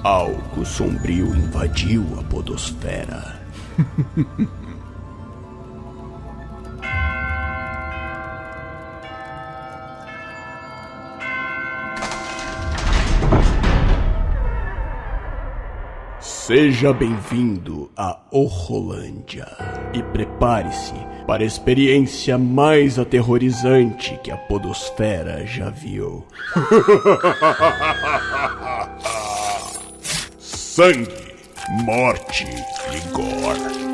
Algo sombrio invadiu a podosfera. Seja bem-vindo a Horrolândia e prepare-se para a experiência mais aterrorizante que a podosfera já viu. Sangue, morte e gore.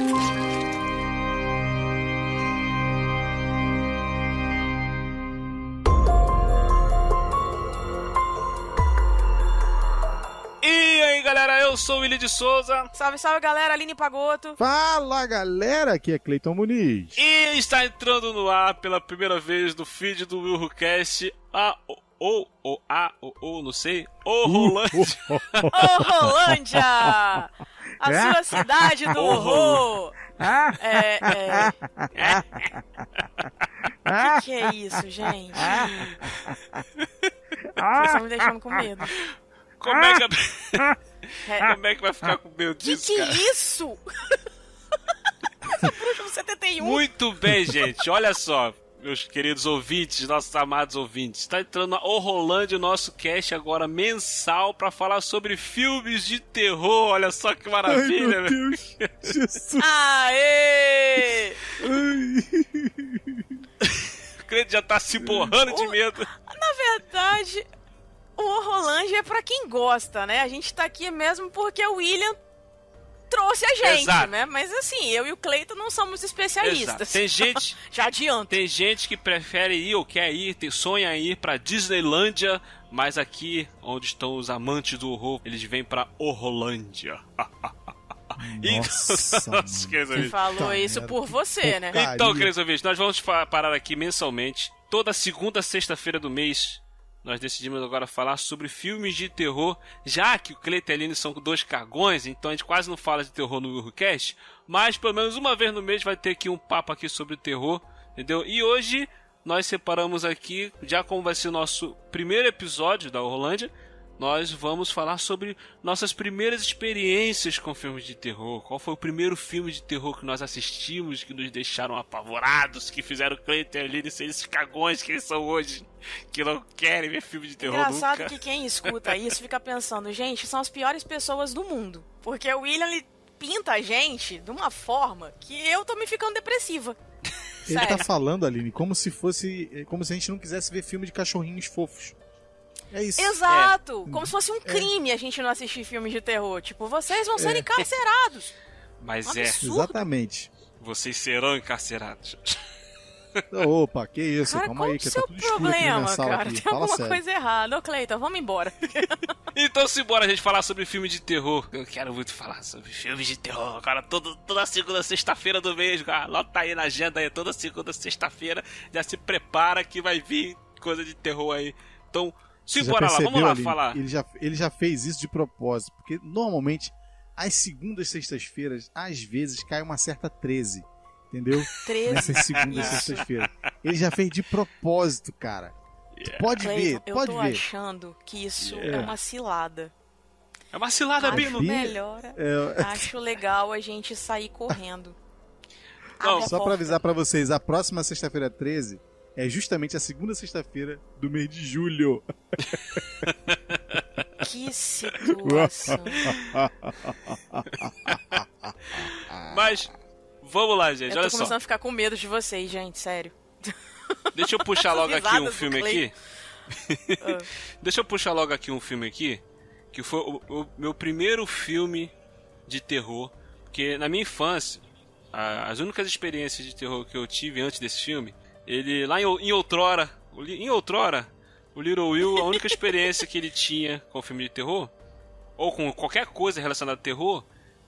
Eu sou o Willi de Souza. Salve, salve, galera. Aline Pagotto. Fala, galera. Aqui é Cleiton Muniz. E está entrando no ar pela primeira vez no feed do WilhoCast não sei, Horrolândia. Horrolândia! A sua cidade do horror. Que é isso, gente? Vocês estão me deixando com medo. Como é que vai ficar com medo disso, cara? Que isso? Bruxo do 71. Muito bem, gente. Olha só, meus queridos ouvintes, nossos amados ouvintes. Está entrando na Horrolândia, o nosso cast agora mensal para falar sobre filmes de terror. Olha só que maravilha. Ai, meu Deus. Jesus. Aê! O Cleiton já tá se borrando de medo. Na verdade, o Horrolândia é pra quem gosta, né? A gente tá aqui mesmo porque o William trouxe a gente, Exato. né? Mas assim, eu e o Cleiton não somos especialistas. Exato. Tem gente... Já adianto. Tem gente que prefere ir ou quer ir, sonha em ir pra Disneylândia, mas aqui, onde estão os amantes do horror, eles vêm pra Horrolândia. Nossa, Você falou isso por você, né? Então, queridos ouvintes, nós vamos parar aqui mensalmente. Toda segunda, sexta-feira do mês, nós decidimos agora falar sobre filmes de terror, já que o Cleiton e a Aline são dois cagões, então a gente quase não fala de terror no WilhoCast, mas pelo menos uma vez no mês vai ter aqui um papo aqui sobre terror, entendeu? E hoje nós separamos aqui, já como vai ser o nosso primeiro episódio da Horrolândia, nós vamos falar sobre nossas primeiras experiências com filmes de terror. Qual foi o primeiro filme de terror que nós assistimos, que nos deixaram apavorados, que fizeram o Cleiton e a Aline ser esses cagões que eles são hoje, que não querem ver filme de terror Engraçado nunca. que quem escuta isso fica pensando, gente, são as piores pessoas do mundo. Porque o William, ele pinta a gente de uma forma que eu tô me ficando depressiva. Ele Sério. tá falando, Aline, como se a gente não quisesse ver filme de cachorrinhos fofos. É isso. Exato! Como se fosse um crime a gente não assistir filmes de terror. Tipo, vocês vão ser encarcerados. Mas Absurdo. Exatamente. vocês serão encarcerados. Opa, que isso? Cara, Calma qual aí, o que seu tá tudo escuro aqui na minha problema, sala cara? aqui. Tem Fala alguma sério. coisa errada. Ô, Cleiton, vamos embora. Então simbora a gente falar sobre filme de terror. Eu quero muito falar sobre filmes de terror, cara. Toda segunda, sexta-feira do mês, cara. Anota aí na agenda aí, toda segunda, sexta-feira. Já se prepara que vai vir coisa de terror aí. Então, simbora lá, vamos lá Aline? falar. Ele já fez isso de propósito, porque normalmente às segundas, sextas-feiras, às vezes cai uma certa 13, entendeu? 13. Nessas segundas, sextas-feiras. Ele já fez de propósito, cara. Pode ver, Cleiton, pode eu tô ver. achando que isso é uma cilada. É uma cilada, Acho Bino. melhor, acho legal a gente sair correndo. Não, Abre a Só pra porta. avisar pra vocês, a próxima sexta-feira 13 é justamente a segunda sexta-feira do mês de julho. Que situação. Mas, vamos lá, gente, Eu olha tô começando só. a ficar com medo de vocês, gente, sério. Deixa eu puxar logo aqui Risadas um do filme Cleiton. aqui. Deixa eu puxar logo aqui um filme aqui, que foi o meu primeiro filme de terror, porque na minha infância, as únicas experiências de terror que eu tive antes desse filme, ele lá em outrora, o Little Will, a única experiência que ele tinha com filme de terror, ou com qualquer coisa relacionada a terror,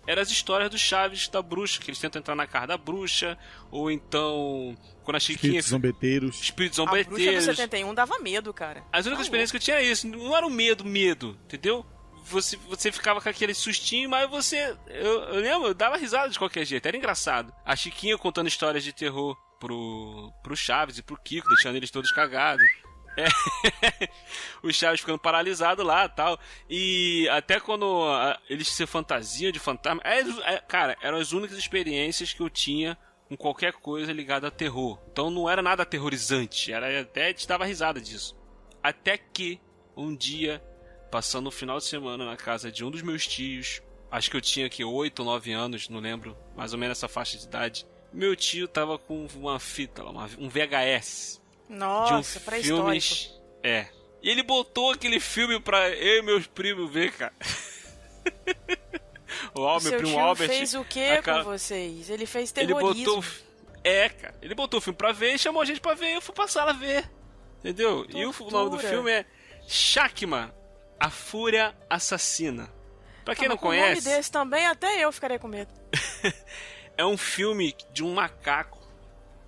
eram as histórias do Chaves da bruxa, que eles tentam entrar na casa da bruxa, ou então quando a Chiquinha... Espíritos zombeteiros. Espíritos A bruxa do zombeteiros. 71 dava medo, cara. As únicas experiências que eu tinha era isso. Não era o medo, entendeu? Você ficava com aquele sustinho, mas você... Eu lembro, eu dava risada de qualquer jeito, era engraçado. A Chiquinha contando histórias de terror pro Chaves e pro Kiko, deixando eles todos cagados. o Chaves ficando paralisado lá e tal. E até quando eles se fantasiam de fantasma. Cara, eram as únicas experiências que eu tinha com qualquer coisa ligada a terror. Então não era nada aterrorizante. Até te dava risada disso. Até que um dia, passando o final de semana na casa de um dos meus tios, acho que eu tinha aqui 8 ou 9 anos, não lembro, mais ou menos essa faixa de idade. Meu tio tava com uma fita lá, um VHS. Nossa, pré-histórico. E ele botou aquele filme pra eu e meus primos ver, cara. Meu primo Albert fez o que com vocês? Ele fez terrorismo. Ele botou o filme pra ver e chamou a gente pra ver e eu fui passar a ver. Entendeu? Tortura. E o nome do filme é Shakma, a Fúria Assassina. Pra quem não conhece... Com um nome desse também, até eu ficaria com medo. É um filme de um macaco,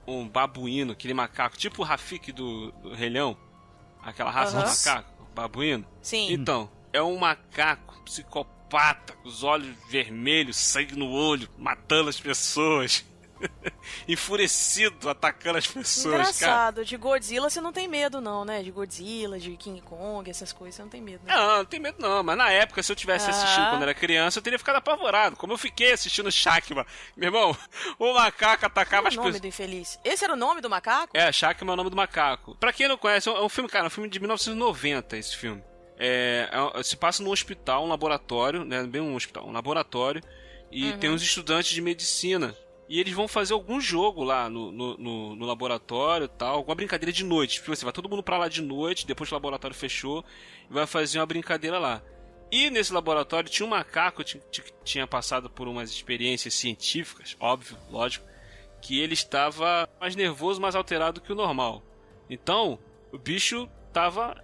um babuíno, aquele macaco, tipo o Rafiki do Rei Leão, aquela raça de macaco, babuíno. Sim. Então, é um macaco psicopata, com os olhos vermelhos, sangue no olho, matando as pessoas. Enfurecido, atacando as pessoas. Engraçado, cara. De Godzilla você não tem medo não, né? De Godzilla, de King Kong, essas coisas, você não tem medo, né? Não tem medo não, mas na época, se eu tivesse assistindo quando era criança, eu teria ficado apavorado. Como eu fiquei assistindo Shakma. Meu irmão, o macaco atacava as pessoas. O nome do infeliz. Esse era o nome do macaco? Shakma é o nome do macaco. Pra quem não conhece, é um filme, cara, um filme de 1990, esse filme. Se passa num hospital, um laboratório, né? Bem um hospital, um laboratório. E tem uns estudantes de medicina. E eles vão fazer algum jogo lá no laboratório e tal, alguma brincadeira de noite. Tipo assim, vai todo mundo pra lá de noite, depois que o laboratório fechou, e vai fazer uma brincadeira lá. E nesse laboratório tinha um macaco que tinha passado por umas experiências científicas, óbvio, lógico, que ele estava mais nervoso, mais alterado que o normal. Então, o bicho estava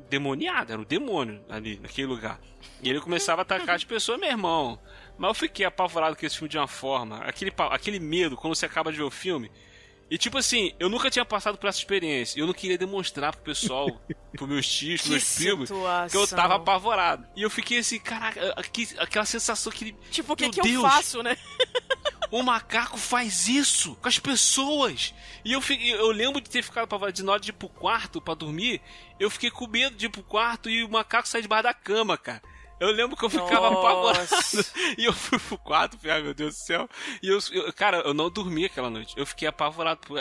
demoniado, era um demônio ali, naquele lugar. E ele começava a atacar as pessoas, meu irmão. Mas eu fiquei apavorado com esse filme de uma forma, aquele medo quando você acaba de ver o filme. E tipo assim, eu nunca tinha passado por essa experiência. Eu não queria demonstrar pro pessoal, pros meus tios, pros meus primos, que eu tava apavorado. E eu fiquei assim, caraca, aquela sensação que... Tipo, o que eu faço, né? O macaco faz isso com as pessoas. E eu lembro de ter ficado apavorado, de na hora de ir pro quarto pra dormir, eu fiquei com medo de ir pro quarto e o macaco sair debaixo da cama, cara. Eu lembro que eu ficava apavorado. E eu fui pro quarto, ai meu Deus do céu. E cara, eu não dormi aquela noite. Eu fiquei apavorado por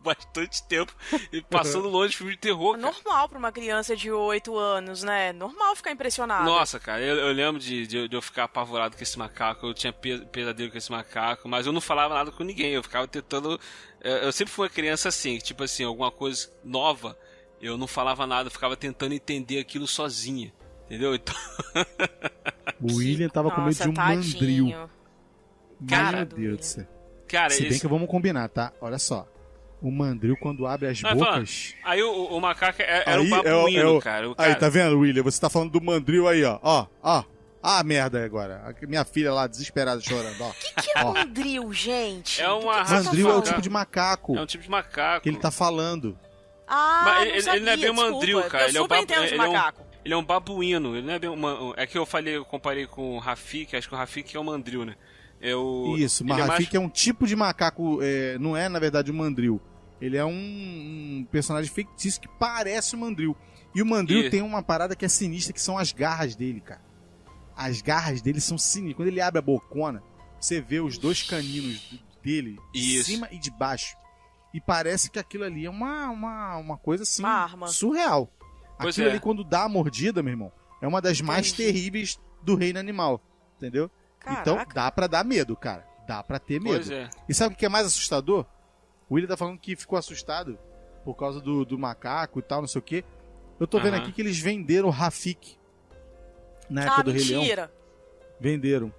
bastante tempo. E passando longe de filme de terror, cara. Normal pra uma criança de 8 anos, né? Normal ficar impressionado. Nossa, cara, eu lembro de eu ficar apavorado com esse macaco. Eu tinha pesadelo com esse macaco. Mas eu não falava nada com ninguém. Eu ficava tentando... Eu sempre fui uma criança assim, tipo assim, alguma coisa nova. Eu não falava nada, eu ficava tentando entender aquilo sozinha. Entendeu? Então... O William tava com medo de um mandril. Cara, meu Deus do céu. Cara, se bem que vamos combinar, tá? Olha só. O mandril, quando abre as bocas... Aí o macaco era um babuíno, cara. Aí, tá vendo, William? Você tá falando do mandril aí, ó. Ó. Ah, merda agora. Minha filha lá, desesperada, chorando, ó. O que é mandril, gente? É uma raça. Mandril é o tipo de macaco. É um tipo de macaco. Que ele tá falando. Mas ele não é bem um mandril, cara. Eu super entendo de macaco. Ele é um babuíno, ele não é bem é que eu comparei com o Rafiki, acho que o Rafiki é um mandril, né? Isso, mas Rafiki é um tipo de macaco, não é na verdade um mandril. Ele é um personagem fictício que parece um mandril. E o mandril tem uma parada que é sinistra, que são as garras dele, cara. As garras dele são sinistras. Quando ele abre a bocona, você vê os dois caninos dele, de cima e de baixo. E parece que aquilo ali é uma coisa assim, uma arma surreal. Aquilo ali, quando dá a mordida, meu irmão, é uma das mais terríveis do reino animal, entendeu? Caraca. Então dá pra dar medo, cara. Dá pra ter medo. Pois é. E sabe o que é mais assustador? O William tá falando que ficou assustado por causa do macaco e tal, não sei o quê. Eu tô vendo aqui que eles venderam o Rafiki na época do Rei Leão. Mentira! Venderam.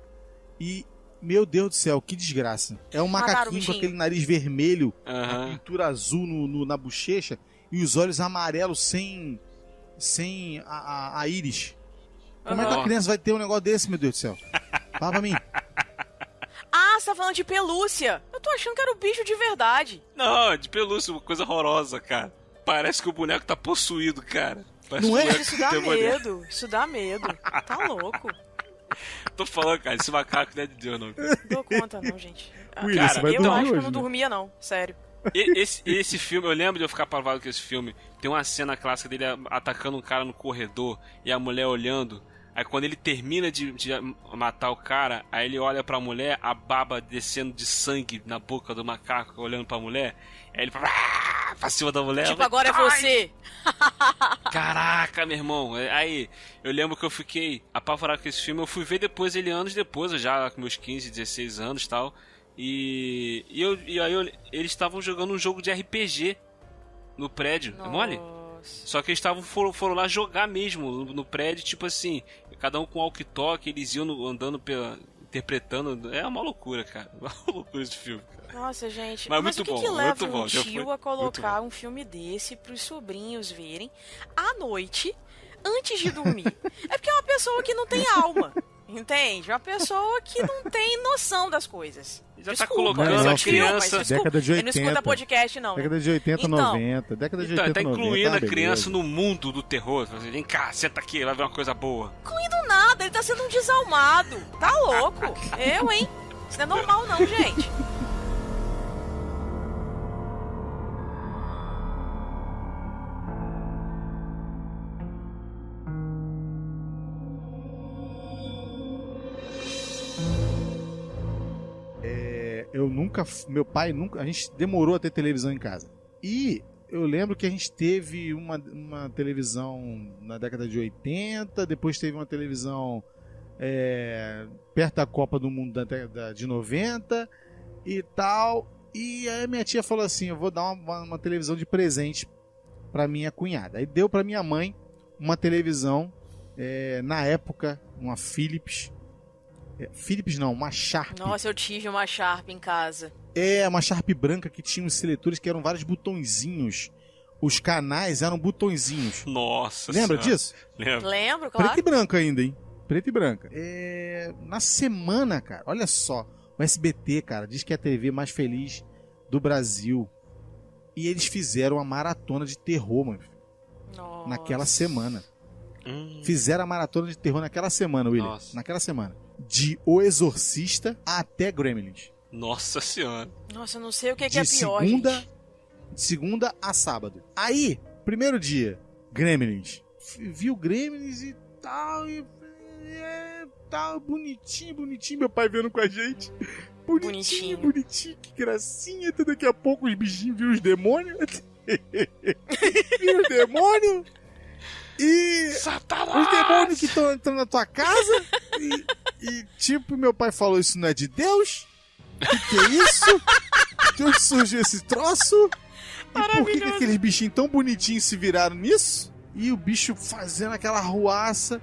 E, meu Deus do céu, que desgraça. É um macaquinho com aquele nariz vermelho, a pintura azul na bochecha e os olhos amarelos sem a íris. Como é que a criança vai ter um negócio desse, meu Deus do céu? Fala pra mim. Ah, você tá falando de pelúcia. Eu tô achando que era o bicho de verdade. Não, de pelúcia, uma coisa horrorosa, cara. Parece que o boneco tá possuído, cara. Parece não é? Isso dá medo. Isso dá medo. Tá louco. Tô falando, cara, esse macaco não é de Deus, não. Não dou conta, não, gente. William, Cara, eu acho que eu não dormia, não. Sério. Esse filme, eu lembro de eu ficar apavorado com esse filme. Tem uma cena clássica dele atacando um cara no corredor e a mulher olhando. Aí quando ele termina de matar o cara, aí ele olha pra mulher, a baba descendo de sangue na boca do macaco, olhando pra mulher. Aí ele pra cima da mulher. Tipo, agora é você. Caraca, meu irmão. Aí, eu lembro que eu fiquei apavorado com esse filme. Eu fui ver depois ele anos depois, eu já com meus 15, 16 anos e tal. E aí eles estavam jogando um jogo de RPG no prédio. Nossa. É mole? Só que eles foram lá jogar mesmo no prédio, tipo assim, cada um com walkie-talkie, eles iam andando interpretando. É uma loucura, cara. Uma loucura esse filme, cara. Nossa, gente. Mas o muito que leva muito bom. um tio a colocar um filme desse pros sobrinhos verem à noite, antes de dormir? É porque é uma pessoa que não tem alma. Entende? Uma pessoa que não tem noção das coisas. Já desculpa, tá colocando a criança... Década de 80. Ele não escuta podcast, não. Década de 80, então, 90. Década de 80, tá 90. incluindo a beleza. criança no mundo do terror. Vem cá, senta aqui, vai ver uma coisa boa. Incluindo nada, ele tá sendo um desalmado. Tá louco? Eu, hein? Isso não é normal, não, gente. Meu pai nunca, a gente demorou a ter televisão em casa. E eu lembro que a gente teve uma televisão na década de 80, depois teve uma televisão perto da Copa do Mundo de 90 e tal. E aí minha tia falou assim, eu vou dar uma televisão de presente pra minha cunhada. Aí deu pra minha mãe uma televisão, na época, uma Philips. Philips não, uma Sharp. Nossa, eu tive uma Sharp em casa. Uma Sharp branca que tinha uns seletores que eram vários botõezinhos. Os canais eram botõezinhos. Nossa Lembra senhora. disso? Lembro, claro. Preto e branco ainda, hein? Preto e branca. Na semana, cara, olha só. O SBT, cara, diz que é a TV mais feliz do Brasil. E eles fizeram uma maratona de terror, mano. Nossa. Naquela semana. Fizeram a maratona de terror naquela semana, William. Nossa. Naquela semana. De O Exorcista até Gremlins. Nossa senhora. Nossa, eu não sei o que é De pior, gente. segunda a sábado. Aí, primeiro dia, Gremlins. Viu Gremlins e tal, tal, bonitinho, meu pai vendo com a gente. Bonitinho, que gracinha. Até daqui a pouco os bichinhos viram os demônios. Viram os demônios. E Satanás! os demônios que estão entrando na tua casa. E tipo, meu pai falou, isso não é de Deus? Que é isso? De onde surgiu esse troço? E por que aqueles bichinhos tão bonitinhos se viraram nisso? E o bicho fazendo aquela arruaça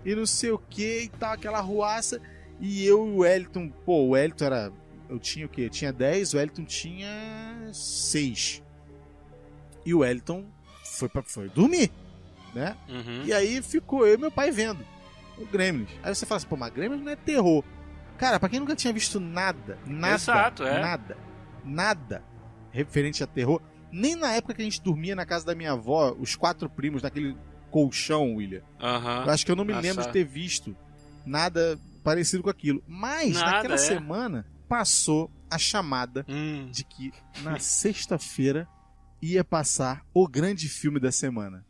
e não sei o que e tal, aquela arruaça. E eu e o Wellington, o Wellington era... Eu tinha o quê? Eu tinha 10, o Wellington tinha 6. E o Wellington foi dormir, né? Uhum. E aí ficou eu e meu pai vendo o Gremlins. Aí você fala assim, mas Gremlins não é terror. Cara, pra quem nunca tinha visto nada Exato, nada referente a terror, nem na época que a gente dormia na casa da minha avó, os 4 primos naquele colchão, William. Uhum. Eu acho que eu não me lembro de ter visto nada parecido com aquilo. Mas naquela semana passou a chamada de que na sexta-feira ia passar o grande filme da semana.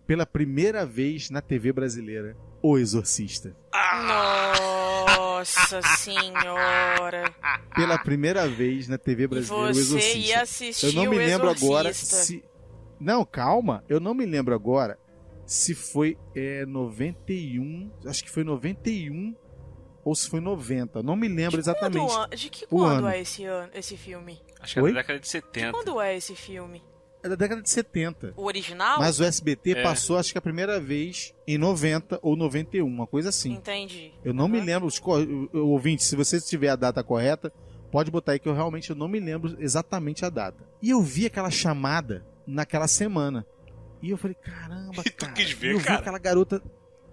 Pela primeira vez na TV brasileira, O Exorcista. Nossa senhora. Pela primeira vez na TV brasileira, O Exorcista. Você ia assistir eu não me lembro Exorcista. agora se... Não, calma. Eu não me lembro agora se foi 91... Acho que foi 91 ou se foi 90. Não me lembro exatamente. De que quando é esse filme? Acho que é da década de 70. De quando é esse filme? É da década de 70. O original? Mas o SBT passou, acho que a primeira vez em 90 ou 91, uma coisa assim. Entendi. Eu não me lembro, ouvinte, se você tiver a data correta, pode botar aí que eu realmente não me lembro exatamente a data. E eu vi aquela chamada naquela semana. E eu falei, caramba, cara. Quis ver, eu vi aquela garota...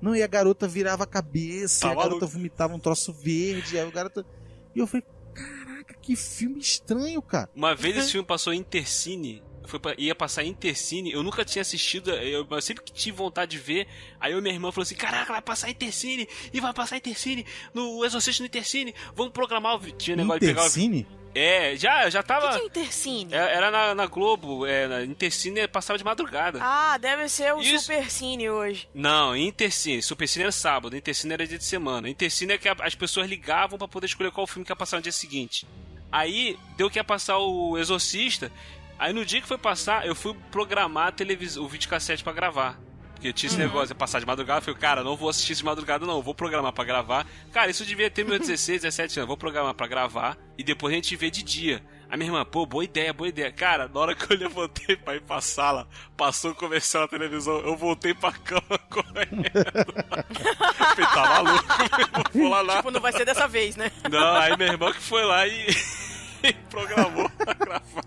Não, e a garota virava a cabeça, e a garota vomitava um troço verde, aí o garota... E eu falei, caraca, que filme estranho, cara. Uma vez esse filme passou em Intercine, ia passar em Intercine, eu nunca tinha assistido, eu sempre que tive vontade de ver, aí eu e minha irmã falou assim, caraca, vai passar em Intercine, e vai passar em Intercine, no Exorcista no Intercine, vamos programar o... Tinha negócio Intercine? de pegar Já tava... O que é Intercine? Era na Globo, na Intercine passava de madrugada. Ah, deve ser o Supercine hoje. Não, Intercine. Supercine era sábado, Intercine era dia de semana. Intercine é que as pessoas ligavam pra poder escolher qual filme que ia passar no dia seguinte. Aí, deu que ia passar o Exorcista. Aí no dia que foi passar, eu fui programar o videocassete pra gravar. Porque tinha esse negócio de passar de madrugada. Eu falei, cara, não vou assistir de madrugada não, vou programar pra gravar. Cara, isso devia ter meus 16, 17 anos. Vou programar pra gravar e depois a gente vê de dia. A minha irmã, pô, boa ideia. Cara, na hora que eu levantei pra ir pra sala, passou o comercial na televisão, eu voltei pra cama correndo. Falei, tá maluco, não vou lá nada. Tipo, não vai ser dessa vez, né? Não, aí minha irmã que foi lá e programou pra gravar.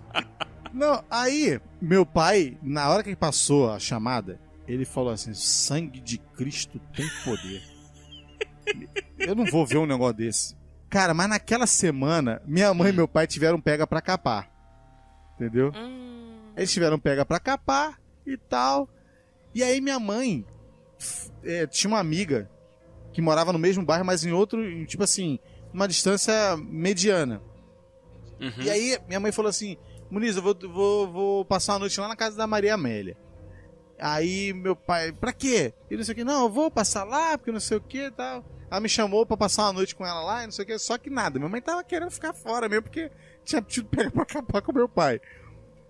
Não, aí, meu pai, na hora que ele passou a chamada, ele falou assim, sangue de Cristo tem poder. Eu não vou ver um negócio desse. Cara, mas naquela semana, minha mãe e meu pai tiveram pega pra capar. Entendeu? Eles tiveram pega pra capar e tal. E aí minha mãe tinha uma amiga que morava no mesmo bairro, mas em outro, tipo assim, uma distância mediana. E aí minha mãe falou assim, Muniz, eu vou passar a noite lá na casa da Maria Amélia. Aí meu pai, pra quê? E não sei o que, não, eu vou passar lá, porque não sei o que e tal. Ela me chamou pra passar uma noite com ela lá e não sei o que, só que nada. Minha mãe tava querendo ficar fora mesmo, porque tinha tido pega pra acabar com meu pai.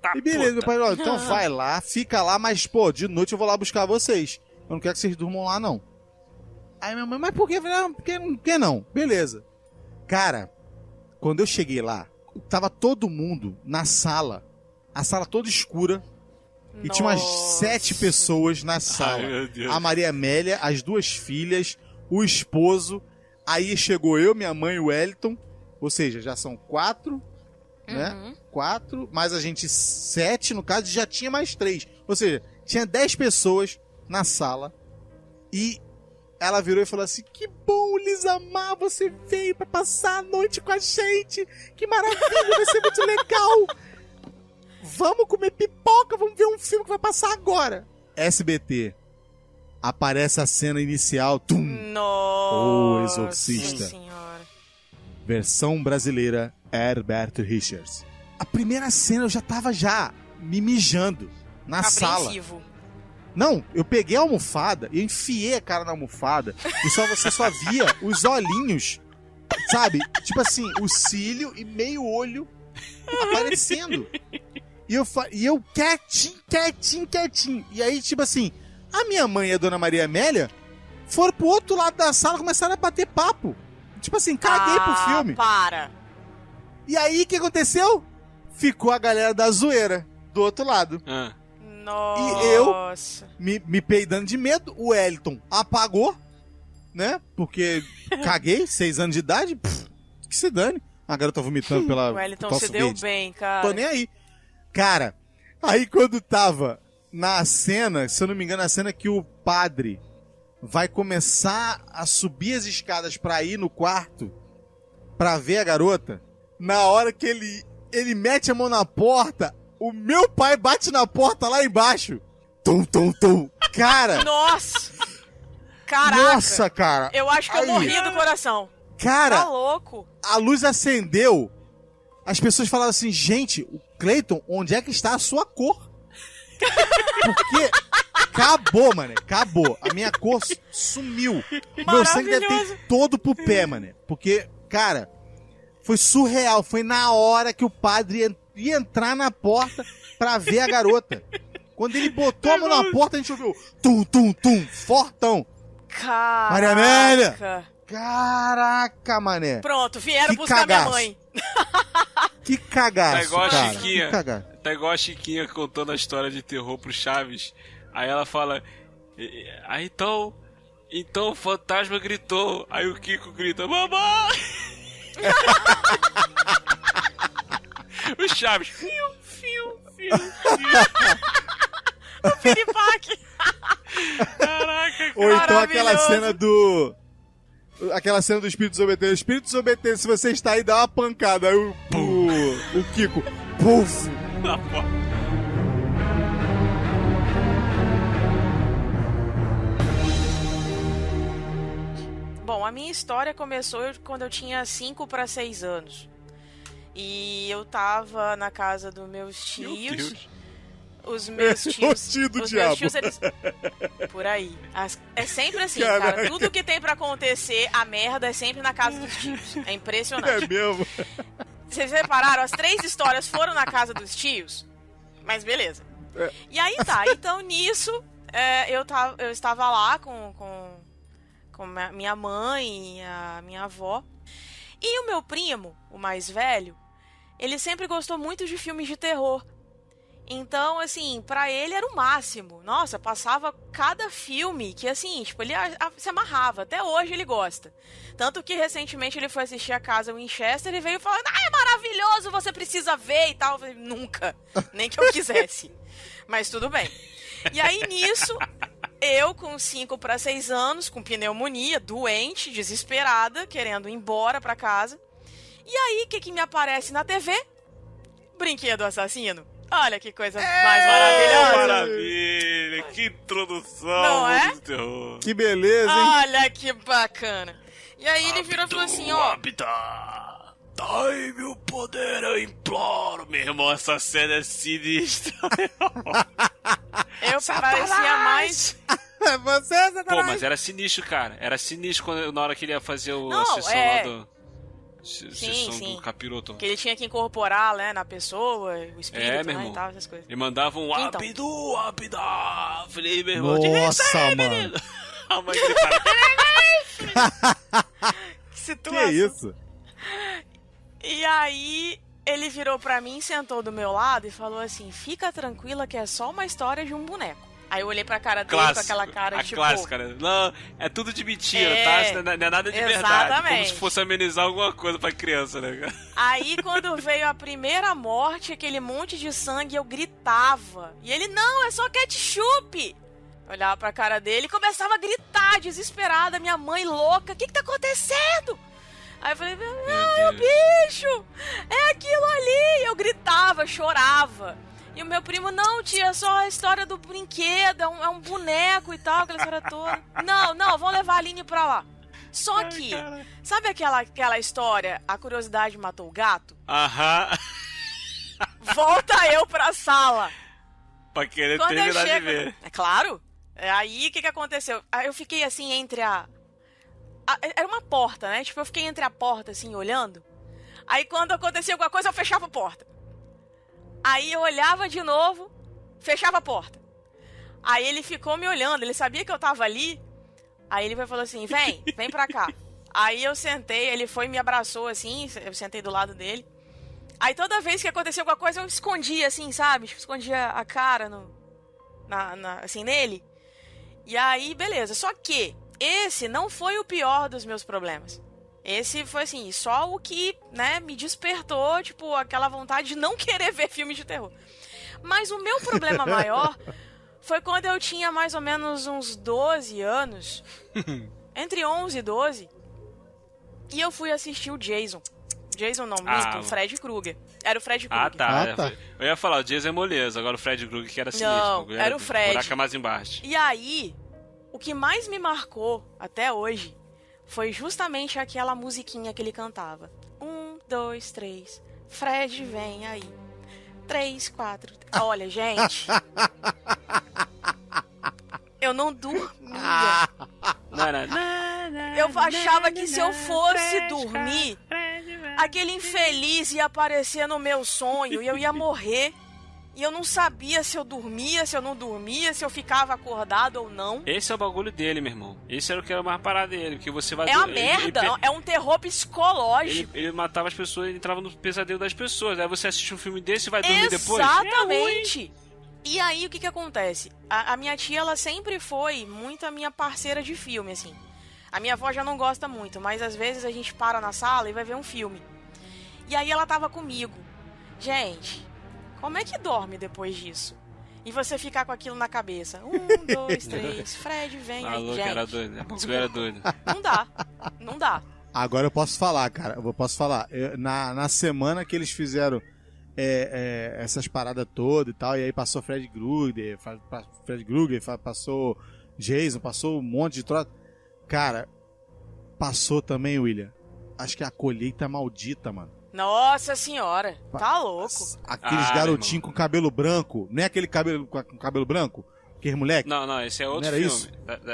Tá, e beleza, meu pai, ó, então vai lá, fica lá, mas pô, de noite eu vou lá buscar vocês. Eu não quero que vocês durmam lá, não. Aí minha mãe, mas por quê? Eu falei, não, por que não? Beleza. Cara, quando eu cheguei lá, tava todo mundo na sala, a sala toda escura. E tinha umas 7 pessoas na sala. Ai, a Maria Amélia, as 2 filhas, o esposo. Aí chegou eu, minha mãe e o Wellington. Ou seja, já são 4, né? 4, mais a gente 7, no caso, já tinha mais 3. Ou seja, tinha 10 pessoas na sala. E ela virou e falou assim, que bom, Lisamar, você veio pra passar a noite com a gente. Que maravilha, vai ser muito legal. Vamos comer pipoca, vamos ver um filme que vai passar agora. SBT. Aparece a cena inicial. Tum! Nossa! O Exorcista. Senhora. Versão brasileira, Herbert Richards. A primeira cena eu já tava me mijando na sala. Não, eu peguei a almofada e enfiei a cara na almofada e você só via os olhinhos, sabe? Tipo assim, o cílio e meio olho aparecendo. E eu quietinho. E aí, tipo assim, a minha mãe e a dona Maria Amélia foram pro outro lado da sala e começaram a bater papo. Tipo assim, caguei pro filme. Para! E aí, o que aconteceu? Ficou a galera da zoeira do outro lado. Nossa! E eu, me peidando de medo, o Wellington apagou, né? Porque caguei, 6 anos de idade, que se dane. A garota vomitando pela... O Wellington se deu bem, cara. Tô nem aí. Cara, aí quando tava na cena, se eu não me engano, a cena que o padre vai começar a subir as escadas pra ir no quarto pra ver a garota, na hora que ele mete a mão na porta, o meu pai bate na porta lá embaixo. Tum, tum, tum. Cara! Nossa! Caraca! Nossa, cara! Eu acho que eu morri do coração. Cara! Tá louco! A luz acendeu. As pessoas falaram assim, gente, o Cleiton, onde é que está a sua cor? Porque acabou, mano. Acabou. A minha cor sumiu. Meu sangue deve ter ido todo pro pé, mano. Porque, cara, foi surreal. Foi na hora que o padre ia entrar na porta pra ver a garota. Quando ele botou a mão na porta, a gente ouviu tum, tum, tum, fortão. Caraca. Maria Amélia. Caraca, mané. Pronto, vieram buscar minha mãe. Que cagaço, tá igual cara. A Chiquinha, tá igual a Chiquinha contando a história de terror pro Chaves. Aí ela fala... Aí então o fantasma gritou. Aí o Kiko grita... Mamãe! O Chaves... Fiu. O Piripaque. Caraca, cara. Ou então aquela cena do Espírito Desobediente. Espírito Desobediente, se você está aí, dá uma pancada. Aí o Kiko, puf. Bom, a minha história começou quando eu tinha 5 para 6 anos. E eu tava na casa dos meus tios. Os meus tios. Os meus tios, eles... Por aí. É sempre assim, cara. Tudo que tem pra acontecer, a merda é sempre na casa dos tios. É impressionante. É mesmo? Vocês repararam? As 3 histórias foram na casa dos tios. Mas beleza. E aí tá. Então nisso, eu estava lá com minha mãe e a minha avó. E o meu primo, o mais velho, ele sempre gostou muito de filmes de terror. Então, assim, pra ele era o máximo. Nossa, passava cada filme que, assim, tipo, ele se amarrava. Até hoje ele gosta. Tanto que, recentemente, ele foi assistir A Casa Winchester e veio falando, é maravilhoso, você precisa ver e tal. Eu falei, nunca. Nem que eu quisesse. Mas tudo bem. E aí, nisso, eu com 5 para 6 anos, com pneumonia, doente, desesperada, querendo ir embora pra casa. E aí, o que me aparece na TV? Brinquedo Assassino. Olha que coisa mais maravilhosa. Maravilha, que introdução. Não é? Do terror. Que beleza, hein? Olha que bacana. E aí ele virou e falou assim, ó... Dai meu poder, eu imploro. Meu irmão, essa cena é sinistra. Eu parecia mais... Você, Satanás. Pô, mas era sinistro, cara. Era sinistro na hora que ele ia fazer a sessão lá do... Sim. do capiroto. Que ele tinha que incorporar, né, na pessoa, o espírito, meu né, irmão. e tal, essas coisas. Ele mandava um Então. Abidá. Falei, meu irmão, Nossa, mano. menino. A mãe gritava. Que situação. Que isso? E aí, ele virou pra mim, sentou do meu lado e falou assim, fica tranquila que é só uma história de um boneco. Aí eu olhei pra cara dele com aquela cara de tipo... clássica, né? Não, é tudo de mentira, tá? Não é nada de exatamente. verdade. Como se fosse amenizar alguma coisa pra criança, né? Aí quando veio a primeira morte, aquele monte de sangue, eu gritava. E ele, não, é só ketchup. Eu olhava pra cara dele e começava a gritar, desesperada. Minha mãe louca, o que tá acontecendo? Aí eu falei, o bicho, é aquilo ali. Eu gritava, chorava. E o meu primo, não, tia, é só a história do brinquedo, é um boneco e tal, aquela história toda. Não, vamos levar a Aline pra lá. Só que, sabe aquela história, a curiosidade matou o gato? Aham. Volta eu pra sala. Pra querer Quando terminar de ver. É claro. Aí, o que aconteceu? Aí eu fiquei assim, entre era uma porta, né? Tipo, eu fiquei entre a porta, assim, olhando. Aí, quando acontecia alguma coisa, eu fechava a porta. Aí eu olhava de novo, fechava a porta. Aí ele ficou me olhando, ele sabia que eu tava ali. Aí ele falou assim, vem pra cá. Aí eu sentei, ele foi e me abraçou assim, eu sentei do lado dele. Aí toda vez que acontecia alguma coisa, eu escondia assim, sabe? Tipo, escondia a cara assim, nele. E aí, beleza. Só que esse não foi o pior dos meus problemas. Esse foi, assim, só o que, né, me despertou, tipo, aquela vontade de não querer ver filme de terror. Mas o meu problema maior foi quando eu tinha mais ou menos uns 12 anos, entre 11 e 12, e eu fui assistir o Jason. Jason não, o Fred Krueger. Era o Fred Krueger. Tá. Eu ia falar, o Jason é moleza, agora o Fred Krueger que era sinistro. Não, era o Fred. Buraca mais embaixo. E aí, o que mais me marcou até hoje foi justamente aquela musiquinha que ele cantava. 1, 2, 3, Fred vem aí. 3, 4... Olha, gente... Eu não dormia. Eu achava que se eu fosse dormir, aquele infeliz ia aparecer no meu sonho e eu ia morrer. E eu não sabia se eu dormia, se eu não dormia, se eu ficava acordado ou não. Esse é o bagulho dele, meu irmão. Esse era o que era mais parado dele, porque você vai... É uma merda, é um terror psicológico. Ele matava as pessoas, ele entrava no pesadelo das pessoas. Aí você assiste um filme desse e vai dormir depois? Exatamente. E aí, o que acontece? A minha tia, ela sempre foi muito a minha parceira de filme, assim. A minha avó já não gosta muito, mas às vezes a gente para na sala e vai ver um filme. E aí ela tava comigo. Gente... Como é que dorme depois disso? E você ficar com aquilo na cabeça. 1, 2, 3, Fred, vem aí, gente. Era doido, a música era doida. Não dá. Agora eu posso falar, cara. Na semana que eles fizeram essas paradas todas e tal, e aí passou Fred Krueger, passou Jason, passou um monte de troço. Cara, passou também, William. Acho que a colheita maldita, mano. Nossa senhora, tá louco. Aqueles garotinhos com cabelo branco, não é aquele cabelo com cabelo branco? Aquele moleque? Não, esse é outro filme. Isso?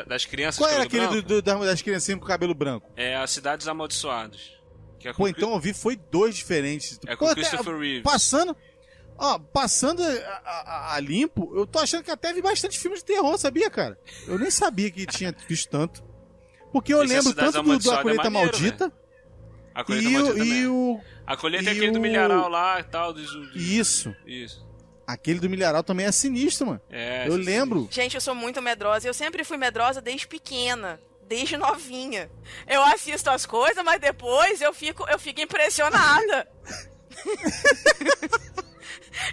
Das crianças Qual com era cabelo aquele branco? das criancinhas com cabelo branco? É a Cidade dos Amaldiçoados. Que é Pô, então eu vi, foi 2 diferentes. É com Christopher Reeves. Passando a limpo, eu tô achando que até vi bastante filmes de terror, sabia, cara? Eu nem sabia que tinha visto tanto. Porque eu lembro tanto do A Colheita Maldita. A Colheita Maldita também. A Colheita é aquele do milharal lá e tal. Isso. Aquele do milharal também é sinistro, mano. Eu lembro. Gente, eu sou muito medrosa. Eu sempre fui medrosa desde pequena. Desde novinha. Eu assisto as coisas, mas depois eu fico impressionada.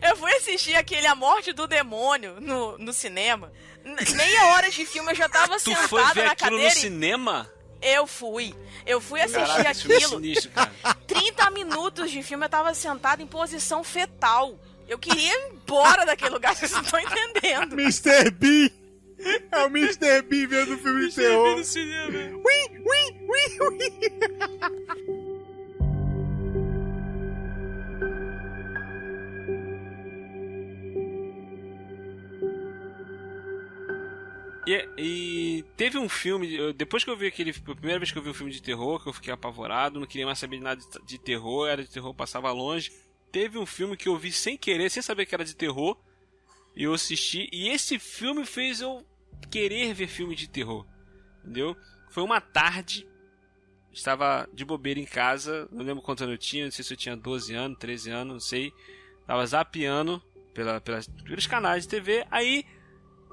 Eu fui assistir aquele A Morte do Demônio no cinema. Meia hora de filme eu já tava sentada tu foi ver na aquilo cadeira. No cinema? Eu fui assistir Caraca, aquilo. Sinistro, cara. 30 minutos de filme eu tava sentada em posição fetal. Eu queria ir embora daquele lugar, vocês não estão entendendo. Mr. B! É o Mr. B vendo filme de terror. B no cinema. E teve um filme, depois que eu vi a primeira vez que eu vi um filme de terror, que eu fiquei apavorado, não queria mais saber de nada de terror, era de terror, passava longe. Teve um filme que eu vi sem querer, sem saber que era de terror, e eu assisti, e esse filme fez eu querer ver filme de terror, entendeu? Foi uma tarde, estava de bobeira em casa, não lembro quantos anos eu tinha, não sei se eu tinha 12 anos, 13 anos, não sei, estava zapeando pelos canais de TV, aí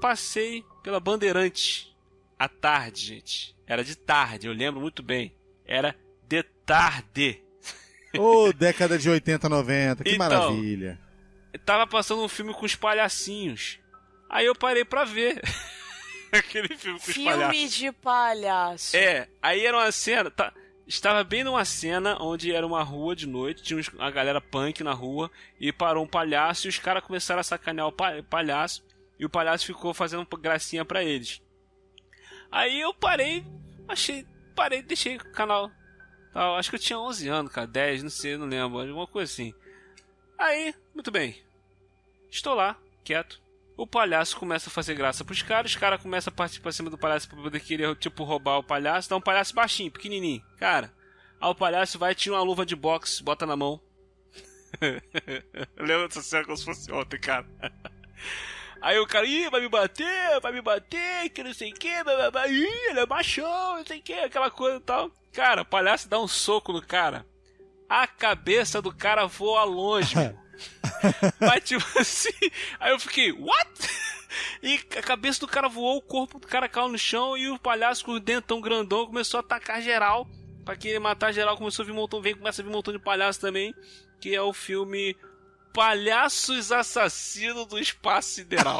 passei pela Bandeirantes à tarde, gente. Era de tarde, eu lembro muito bem. Era de tarde. Década de 80, 90, que então, maravilha. Tava passando um filme com os palhacinhos. Aí eu parei pra ver. Aquele filme com os palhaços. Filme de palhaço. Aí era uma cena... Estava bem numa cena onde era uma rua de noite, tinha uma galera punk na rua, e parou um palhaço, e os caras começaram a sacanear o palhaço. E o palhaço ficou fazendo gracinha pra eles. Aí eu deixei o canal. Acho que eu tinha 11 anos, cara, 10, não sei, não lembro, alguma coisa assim. Aí, muito bem. Estou lá, quieto. O palhaço começa a fazer graça pros caras, os caras começam a partir pra cima do palhaço pra poder querer, tipo, roubar o palhaço. Dá um palhaço baixinho, pequenininho. Cara, aí o palhaço vai, tira uma luva de boxe, bota na mão. Eu lembro dessa cena como se fosse ontem, cara. Aí o cara, vai me bater, que não sei o que, ele é machão, não sei o que, aquela coisa e tal. Cara, o palhaço dá um soco no cara, a cabeça do cara voa longe. Mas tipo assim, aí eu fiquei, what? E a cabeça do cara voou, o corpo do cara caiu no chão e o palhaço com o dentão grandão começou a atacar geral. Pra querer matar geral, começa a vir um montão de palhaço também, que é o filme Palhaços Assassinos do Espaço Sideral.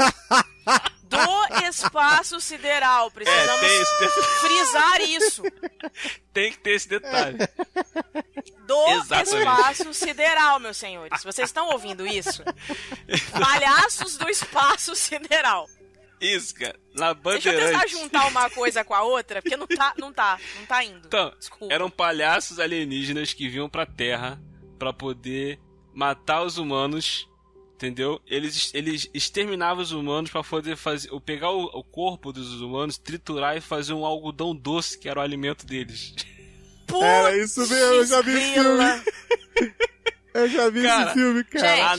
Do Espaço Sideral. Precisamos frisar isso. Tem que ter esse detalhe. Do Espaço Sideral, meus senhores. Vocês estão ouvindo isso? Palhaços do Espaço Sideral. Isso, cara. Na Bandeirantes. Deixa eu tentar juntar uma coisa com a outra, porque não tá indo. Então, desculpa. Eram palhaços alienígenas que vinham pra Terra pra poder matar os humanos, entendeu? Eles exterminavam os humanos pra poder pegar o corpo dos humanos, triturar e fazer um algodão doce, que era o alimento deles. Era isso mesmo, eu já vi esse filme. Eu já vi esse filme, cara.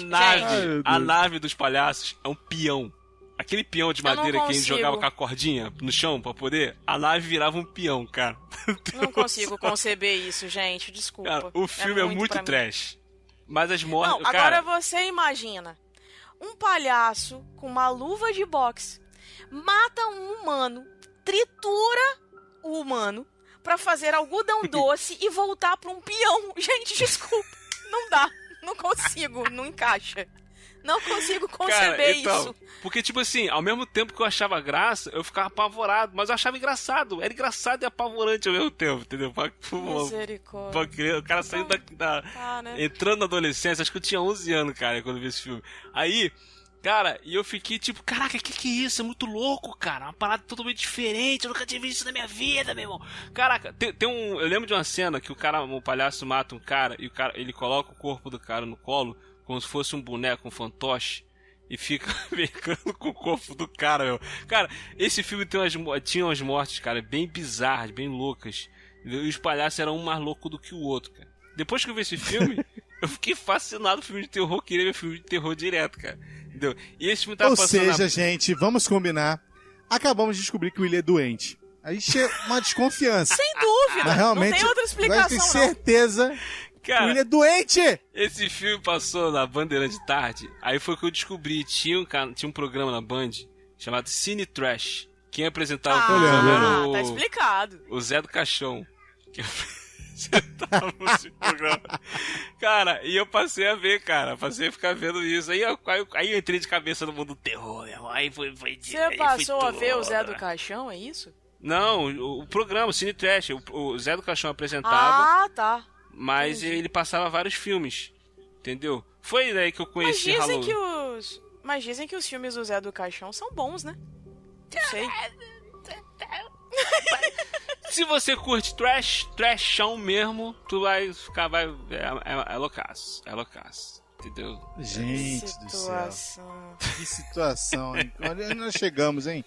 A nave dos palhaços é um peão. Aquele peão de madeira que a gente jogava com a cordinha no chão pra poder, a nave virava um peão, cara. Não consigo conceber isso, gente, desculpa. Cara, o filme é muito trash. Mas as mortes... Não, agora você imagina um palhaço com uma luva de boxe mata um humano, tritura o humano pra fazer algodão doce e voltar pra um peão. Gente, desculpa, não dá, não consigo, não encaixa. Não consigo conceber isso. Porque, tipo assim, ao mesmo tempo que eu achava graça, eu ficava apavorado. Mas eu achava engraçado. Era engraçado e apavorante ao mesmo tempo, entendeu? Misericórdia. O cara saindo né? Entrando na adolescência. Acho que eu tinha 11 anos, cara, quando eu vi esse filme. Aí, Cara, e eu fiquei tipo, caraca, que é isso? É muito louco, cara. Uma parada totalmente diferente. Eu nunca tinha visto isso na minha vida, meu irmão. Caraca, tem um... Eu lembro de uma cena que o palhaço mata um cara e ele coloca o corpo do cara no colo como se fosse um boneco, um fantoche, e fica brincando com o corpo do cara, meu. Cara, esse filme tinha umas mortes, cara, bem bizarras, bem loucas. E os palhaços eram um mais louco do que o outro, cara. Depois que eu vi esse filme, eu fiquei fascinado com filme de terror, queria ver filme de terror direto, cara. Entendeu? E esse filme tava Ou seja, gente, vamos combinar. Acabamos de descobrir que o William é doente. Aí chega uma desconfiança. Sem dúvida. Mas realmente, não tem outra explicação, tenho certeza cara, que o William é doente. Esse filme passou na Bandeirante de tarde. Aí foi que eu descobri. Tinha um programa na Band chamado Cine Trash. Quem apresentava o programa era tá explicado. o Zé do Caixão. Que apresentava esse programa. Cara, e eu passei a ver, cara. Passei a ficar vendo isso. Aí eu entrei de cabeça no mundo do terror, meu irmão. Aí foi Você passou a ver o Zé do Caixão, é isso? Não, o programa, o Cine Trash. O Zé do Caixão apresentava. Ah, tá. Mas ele passava vários filmes. Entendeu? Foi daí que eu conheci Halloween. Mas dizem que os filmes do Zé do Caixão são bons, né? Não sei. Se você curte trashão mesmo, tu vai ficar, é loucaço, entendeu? Gente do céu, que situação, hein? Olha onde nós chegamos, hein?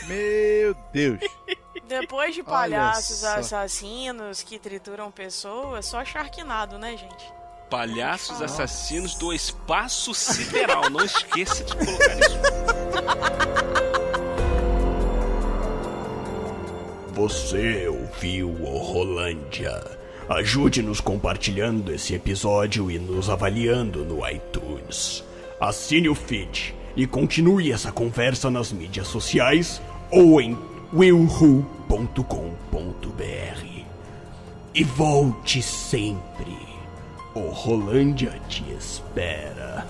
Meu Deus. Depois de palhaços assassinos que trituram pessoas, só Sharknado, né, gente? Palhaços assassinos do espaço sideral, não esqueça de colocar isso. Você ouviu o Rolândia. Ajude-nos compartilhando esse episódio e nos avaliando no iTunes. Assine o feed e continue essa conversa nas mídias sociais ou em willwho.com.br. E volte sempre. O Rolândia te espera.